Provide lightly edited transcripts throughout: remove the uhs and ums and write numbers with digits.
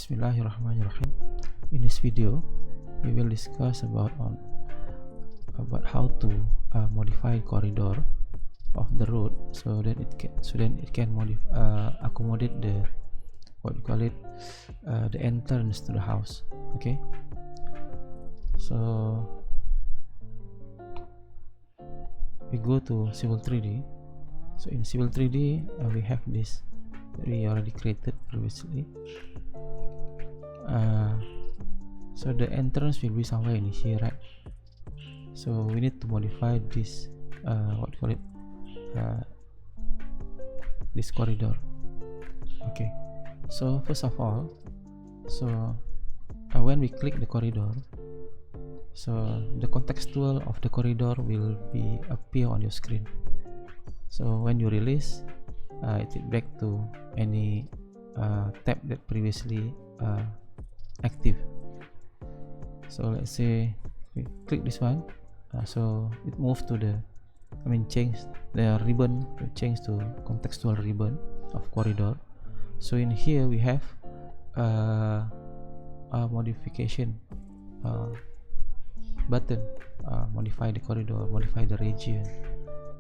Bismillahirrahmanirrahim. In this video, we will discuss about how to modify corridor of the road so that it can accommodate the the entrance to the house. Okay, so we go to Civil 3D. So in Civil 3D, we have this that we already created previously. So the entrance will be somewhere in here, right? So we need to modify this this corridor. Okay, so first of all, when we click the corridor, so the contextual of the corridor will appear on your screen. So when you release, it will back to any tab that previously active. So let's say we click this one, so it moves to change the ribbon, change to contextual ribbon of corridor. So in here we have a modification button, modify the corridor, modify the region.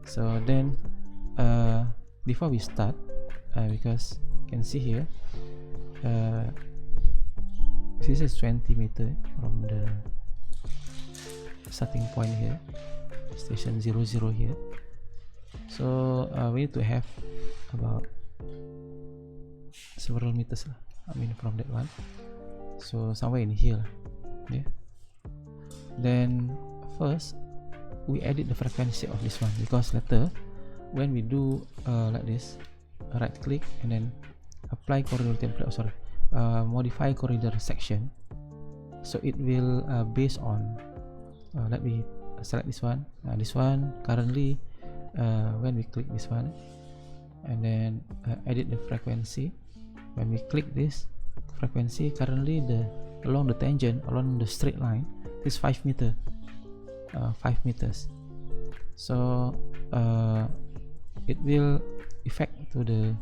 So then before we start, because you can see here, this is 20 meters from the starting point here, station 00 here. So we need to have about several meters from that one, so somewhere in here, yeah. Then first we edit the frequency of this one, because later when we do like this, right click and then apply corridor template, modify corridor section, so it will based on let me select this one. This one currently, when we click this one and then edit the frequency, when we click this frequency, currently along the tangent, along the straight line is 5 meters. So it will affect to the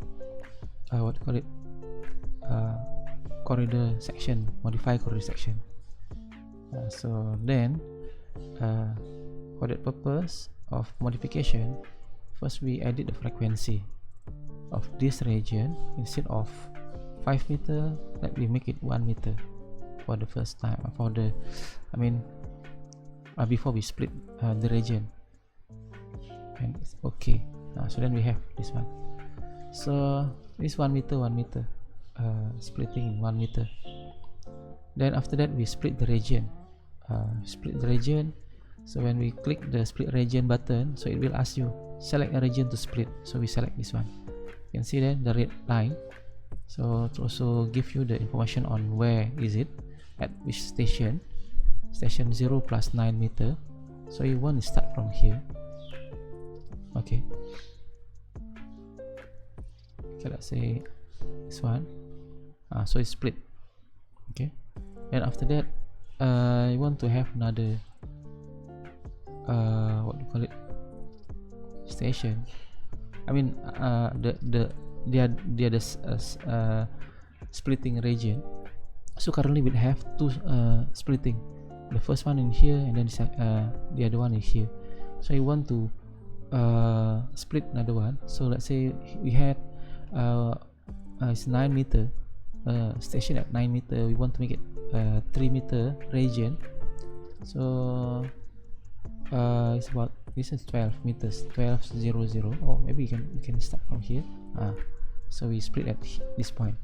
corridor section, modify corridor section. So then for that purpose of modification, first we edit the frequency of this region. Instead of 5 meter, let me make it 1 meter for the first time, before we split the region, and it's okay. So then we have this one, so this 1 meter, splitting in 1 meter. Then after that we split the region, so when we click the split region button, so it will ask you select a region to split, so we select this one. You can see that the red line, so to also give you the information on where is it, at which station 0 plus 9 meter. So you want to start from here. Okay, let's say this one, so it's split. Okay, and after that you want to have another station. The splitting region. So currently we have two splitting, the first one in here and then the other one is here. So you want to split another one. So let's say we had it's 9 meter, station at 9 meter, we want to make it 3 meter region. So it's about, this is 12 meters, 12:00, or maybe we can start from here. So we split at this point.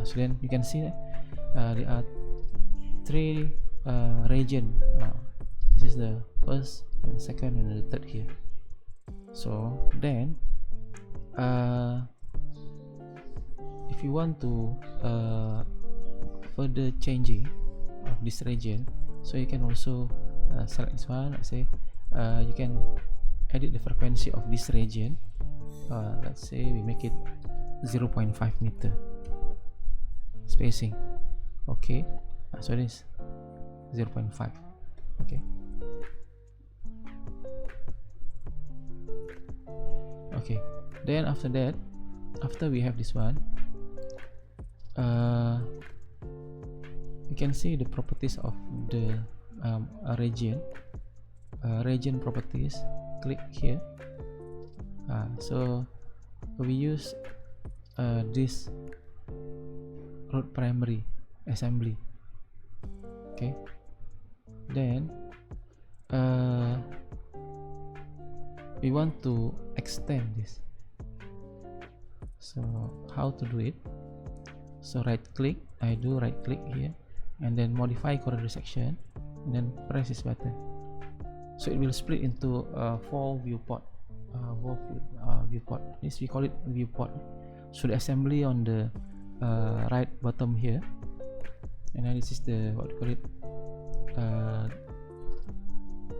So then you can see that there are 3 region. This is the first and second and the third here. So then if you want to further changing of this region, so you can also select this one. Let's say you can edit the frequency of this region. Let's say we make it 0.5 meter spacing. Okay, so this 0.5. okay, then after that, after we have this one, you can see the properties of the region. Region properties, click here. So we use this road primary assembly. Okay, then we want to extend this. So how to do it? So right click, I do right click here, and then modify corridor section, and then press this button. So it will split into 4 viewport. Viewport. This we call it viewport. So the assembly on the right bottom here, and then this is the what we call it,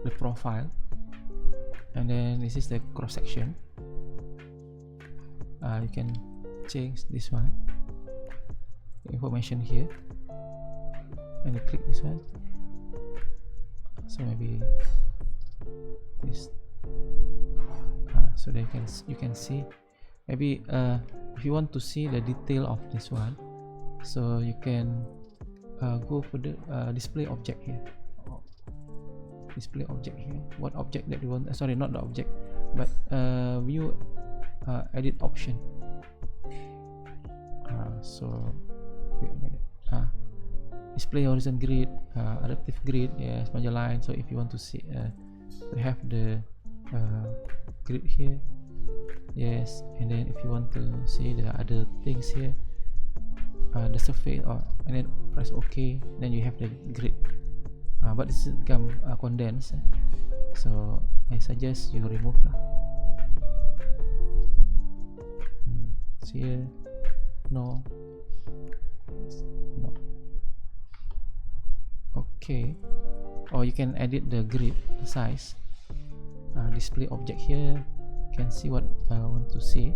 the profile, and then this is the cross section. You can change this one, the information here, and you click this one. So maybe this. So then you can see maybe if you want to see the detail of this one, so you can go for the display object here. Display object here. What object that you want? Sorry, not the object, but view edit option. So wait a minute. Display horizon grid, adaptive grid, yes, module line. So if you want to see, we have the grid here, yes, and then if you want to see the other things here, the surface, and then press OK, then you have the grid. But this is become condensed, so I suggest you remove lah. Here, no. Okay, or you can edit the grid size. Display object here, you can see what I want to see.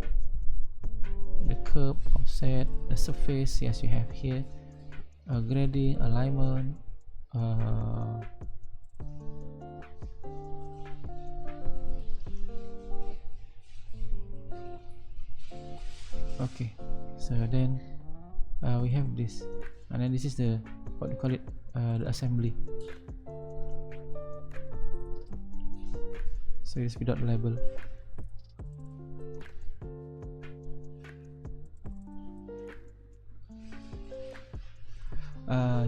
The curve, offset, the surface, yes, you have here. Grading, alignment. Okay, so then we have this, and then this is the what we call it, the assembly. So it's without label.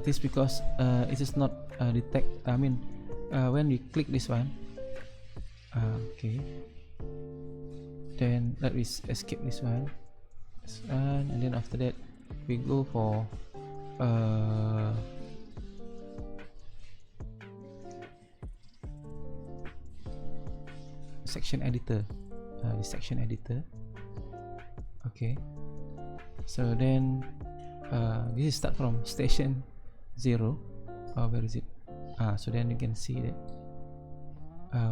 It is because it is not detect. I mean, when we click this one, okay. Then let me escape this one, and then after that we go for section editor. The section editor. Okay, so then this is start from station 0. Where is it? So then you can see that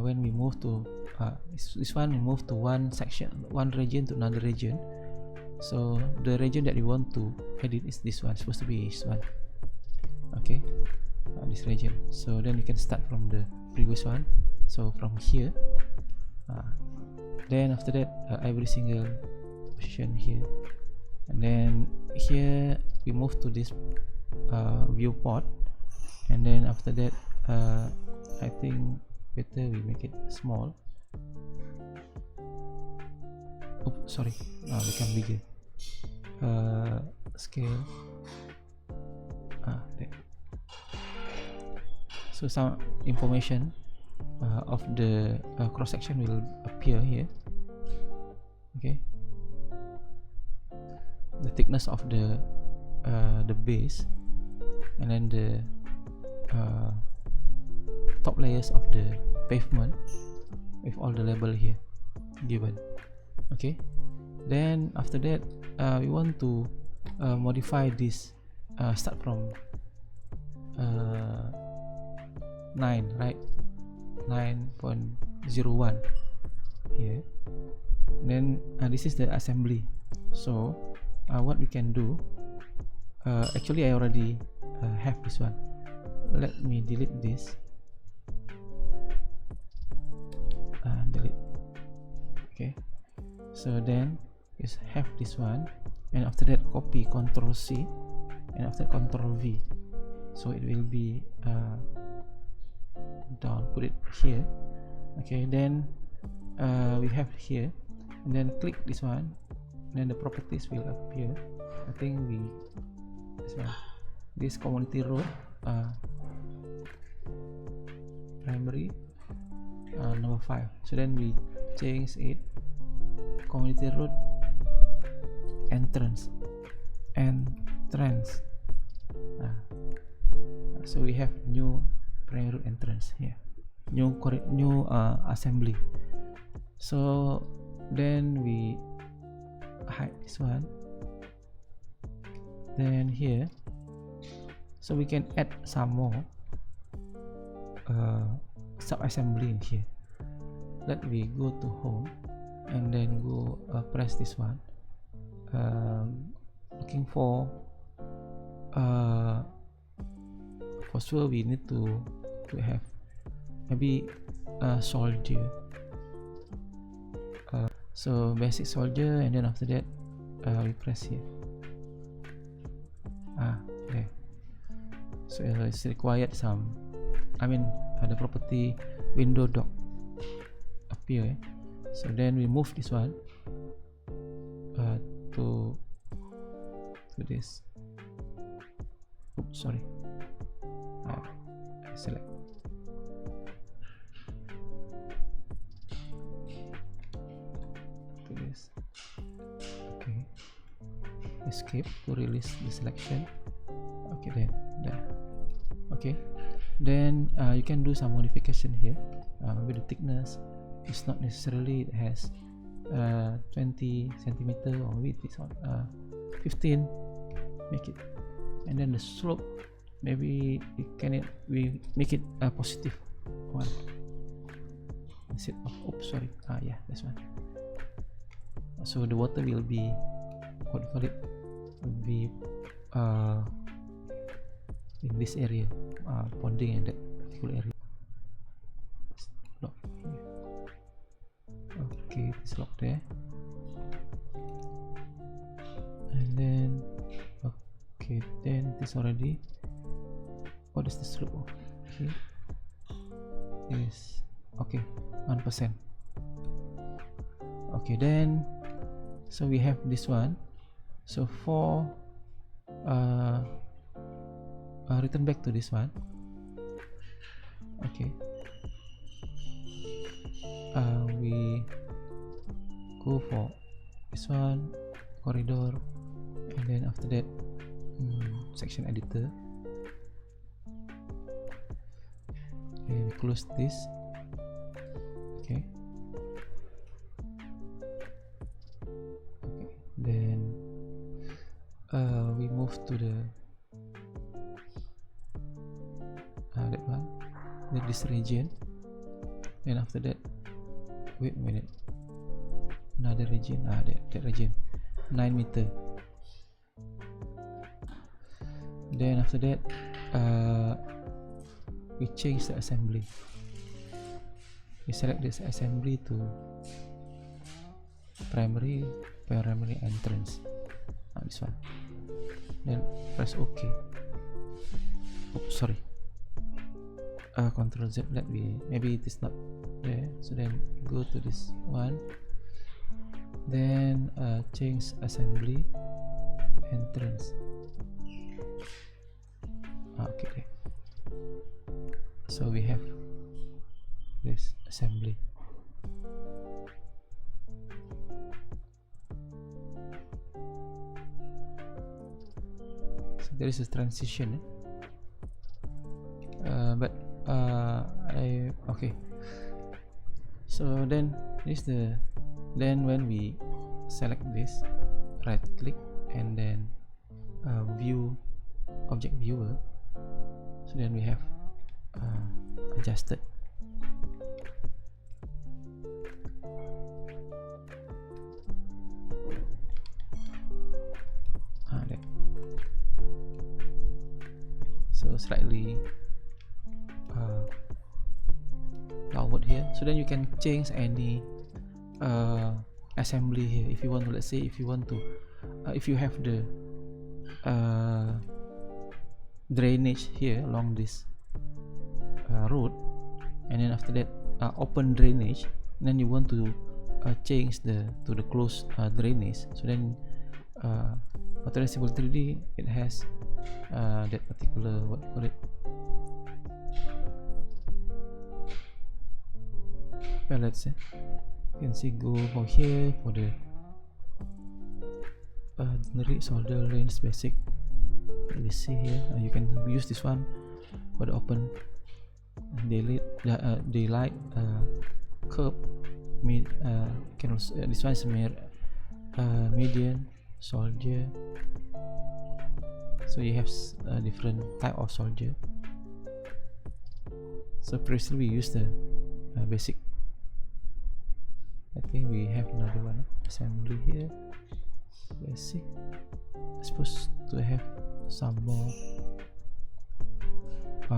when we move to this one, we move to one section, one region to another region. So the region that we want to edit is this one, supposed to be this one. Okay, this region. So then you can start from the previous one. So from here, then after that every single position here, and then here we move to this viewport, and then after that I think better we make it small. Oops, sorry, become bigger. Scale. There. So some information of the cross section will appear here. Okay, the thickness of the base, and then the top layers of the pavement with all the label here given. Okay, then after that we want to modify this, start from 9, right? 9.01 here. Then this is the assembly. So what we can do, actually I already have this one. Let me delete this. Delete. Okay, so then just have this one, and after that copy, Ctrl C, and after Ctrl V. so it will be down, put it here. Okay, then we have here, and then click this one, and then the properties will appear. I think this one, this community road, primary, number 5. So then we change it, community road entrance. So we have new primary road entrance here, new assembly. So then we hide this one, then here, so we can add some more sub-assembly in here. Let me go to home, and then go press this one, looking for sure we need to have maybe soldier, so basic soldier, and then after that we press here, there. So it's required some, I mean the property window dock appear, so then we move this one to this. Oops, sorry, I select. To this. Okay, escape to release the selection. Okay, then there. Okay, then you can do some modification here. Maybe the thickness is not necessarily it has 20 centimeter, or maybe it is 15, make it. And then the slope, maybe we make it a positive 1 instead of, oops, sorry, yeah, this one. So the water will be, what do you call it, will be in this area, ponding in that particular area. Lock here. Okay, this lock there, and then okay, then this already. What is the slope of here? Yes, okay, 1%. Okay, then so we have this one. So for return back to this one. Okay, we go for this one, corridor, and then after that section editor. Okay, we close this. Okay, then we move to the that one, this region. Then after that, wait a minute, another region, that region, 9 meter. Then after that, we change the assembly. We select this assembly to primary entrance, this one. Then press OK. Oops, sorry. Control Z. Maybe it is not there. So then go to this one. Then change assembly entrance. Okay. So we have this assembly. So there is a transition, but okay. So then when we select this, right click, and then view object viewer. So then we have adjusted. There. So slightly downward here. So then you can change any assembly here if you want to. Let's say if you want to, if you have the drainage here along this road, and then after that open drainage, and then you want to change to the closed drainage. So then Autodesk Civil 3D, it has that particular, what you call it, palettes. You can see go for here for the generic solder lanes basic. Let me see here. You can use this one for the open daylight curve. Can also this one is median soldier. So you have different type of soldier. So previously we used the basic. I think we have another one, assembly here, basic. Supposed to have some more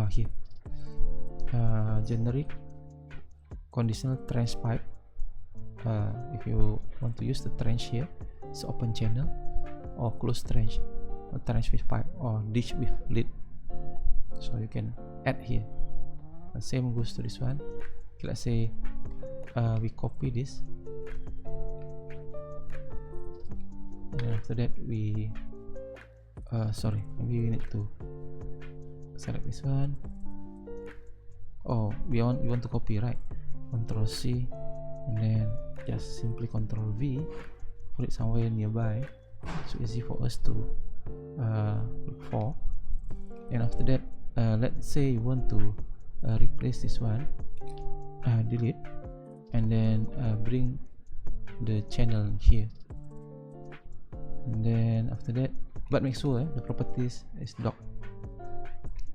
here, generic conditional trench pipe. If you want to use the trench here, it's open channel or closed trench, or trench with pipe, or ditch with lid. So you can add here. The same goes to this one. Okay, let's say we copy this, and after that we maybe we need to select this one. Oh, we want to copy, right? Control C, and then just simply Control V, put it somewhere nearby, so easy for us to look for. And after that, let's say you want to replace this one, delete, and then bring the channel here, and then after that, but make sure the properties is dock.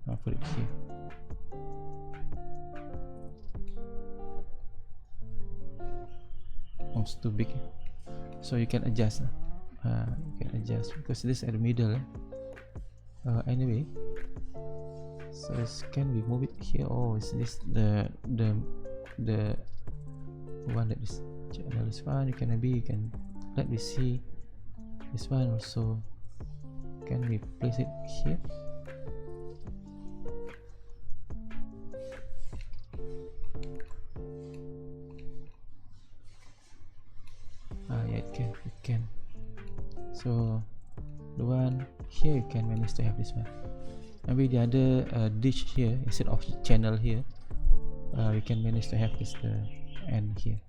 I'll put it here. It's too big, so you can adjust. Because this at the middle. Anyway, so can we move it here? Oh, is this the one that is channel is fine? You can let me see this one also. Can we place it here? Yeah, it can. So the one here, you can manage to have this one. Maybe the other ditch here, instead of channel here, you can manage to have this the end here.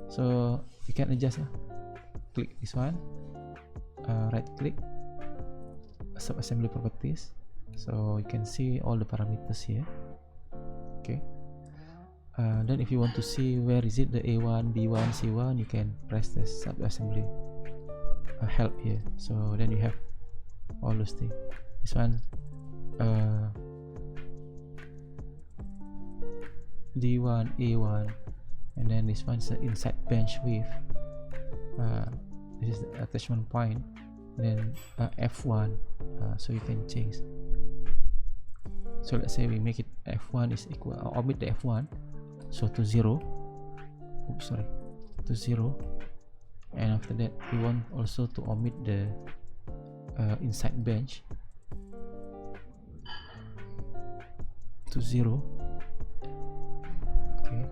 So you can adjust. Click this one, right click, sub assembly properties, so you can see all the parameters here. Okay. Then if you want to see where is it, the A1, B1, C1, you can press the sub assembly help here. So then you have all those things. This one D1, A1, and then this one's the inside bench with this is the attachment point, then F1, so you can change. So let's say we make it F1 is equal, omit the F1, so to 0. Oops, sorry, to 0. And after that, we want also to omit the inside bench to 0. Okay.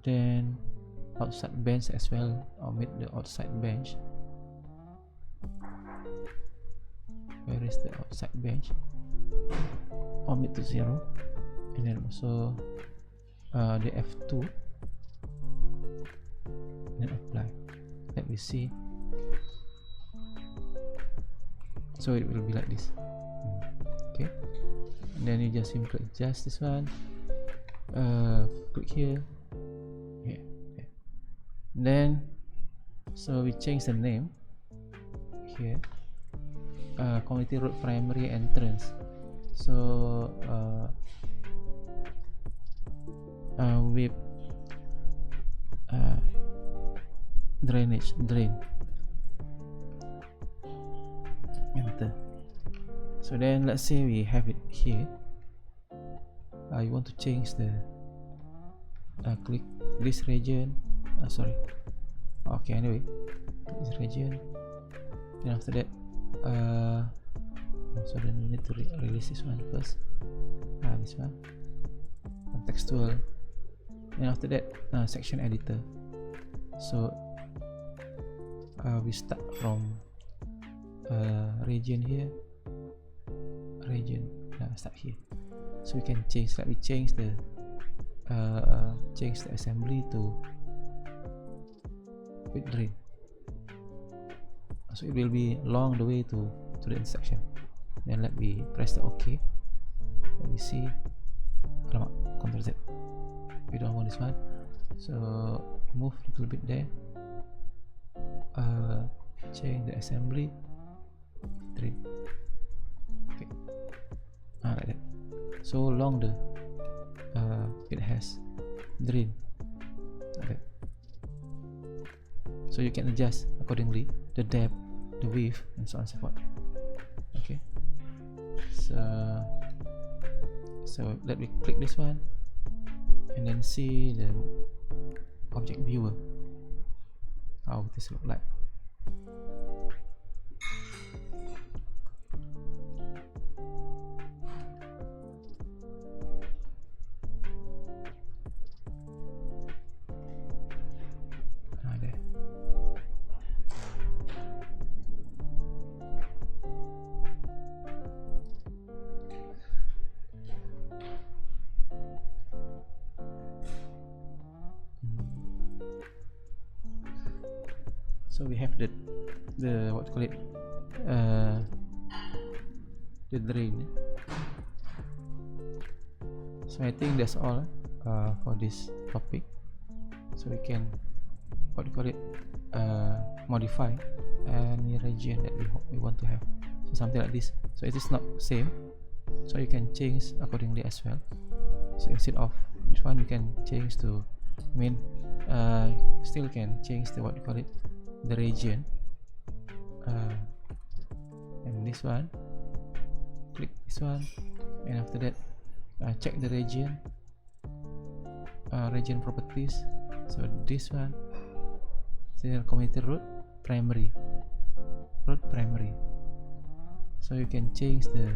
Then outside bench as well, omit the outside bench. Where is the outside bench? Omit to 0. And then also the F2, and apply. Let me see. So it will be like this. Okay, and then you just simply adjust this one. Click here. Yeah. And then so we change the name here. Community road primary entrance. So with drainage, drain, enter. So then let's say we have it here. You want to change the click this region, sorry, okay, anyway, click this region, and after that So then we need to release this one first. This one, contextual, and after that section editor. So we start from region here, start here. So we can change, let me change the assembly to with drain. So it will be along the way to the intersection. Then let me press the OK. Let me see. Ctrl Z. We don't want this one. So move a little bit there. Change the assembly. Drain. Okay. Like that. So along the it has drain. Like that. So you can adjust accordingly the depth, the width, and so on and so forth. Okay. So let me click this one and then see the object viewer, how this look like. There. So we have the what you call it, the drain. So I think that's all for this topic. So we can what you call it, modify any region that we want to have. So something like this. So it is not same. So you can change accordingly as well. So instead of this one, you can change to main. Still can change the what you call it, the region. And this one, click this one, and after that check the region, region properties. So this one, community road primary. So you can change the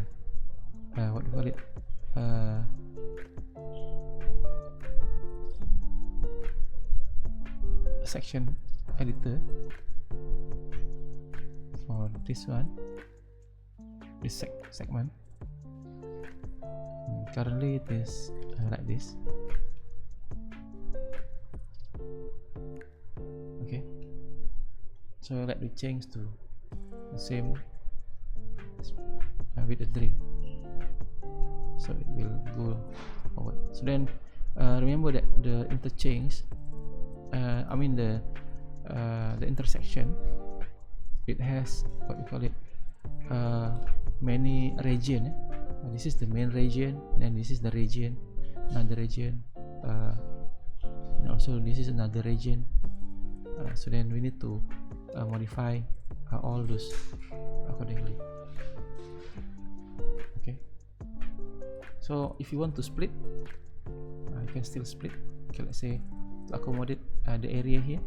what you call it, section editor for this one, this segment. Currently it is like this. Okay, so let me change to the same with the drain, so it will go forward. So then remember that the interchange, I mean the intersection, it has what you call it, many region. This is the main region, and this is the region, another region, and also this is another region. So then we need to modify all those accordingly. Okay, so if you want to split, you can still split. Okay, let's say to accommodate the area here.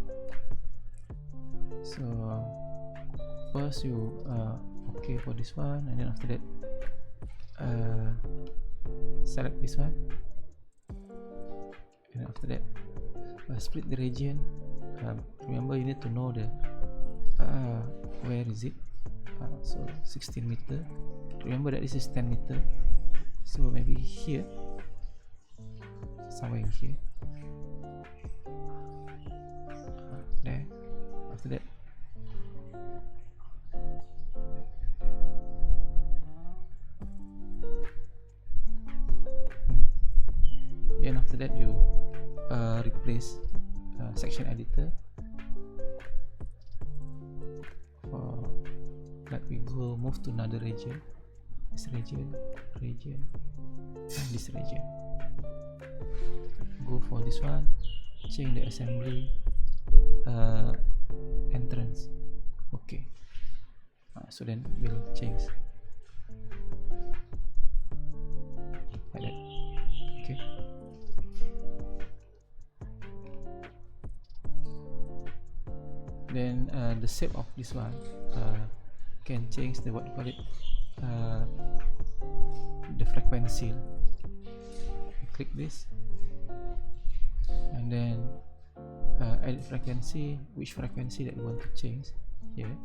So first you okay for this one, and then after that select this one, and after that split the region. Remember, you need to know the where is it. So 16 meter. Remember that this is 10 meter, so maybe here, somewhere in here. There. After that, then after that you replace section editor. Let me go move to another region, this region, and this region. Go for this one, change the assembly entrance. Okay, so then we'll change like that. Okay, then the shape of this one can change the what you call it, the frequency. Click this and then edit frequency, which frequency that you want to change here.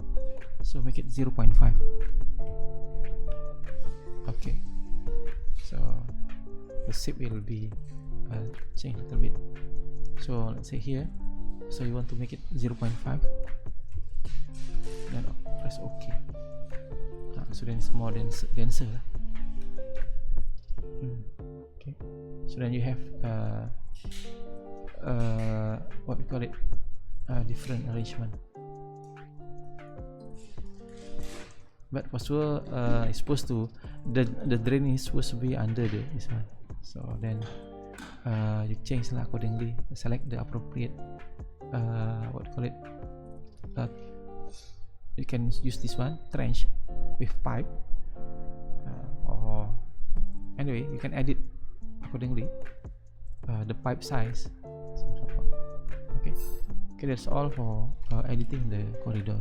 So make it 0.5. Okay, so the shape will be changed a little bit. So let's say here, so you want to make it 0.5, then press OK. So then it's more denser. Okay, so then you have what we call it, different arrangement. But for sure, it's supposed to, the drain is supposed to be under this one. So then you change accordingly. Select the appropriate what we call it. You can use this one, trench with pipe, or anyway you can edit accordingly the pipe size. Okay, that's all for editing the corridor.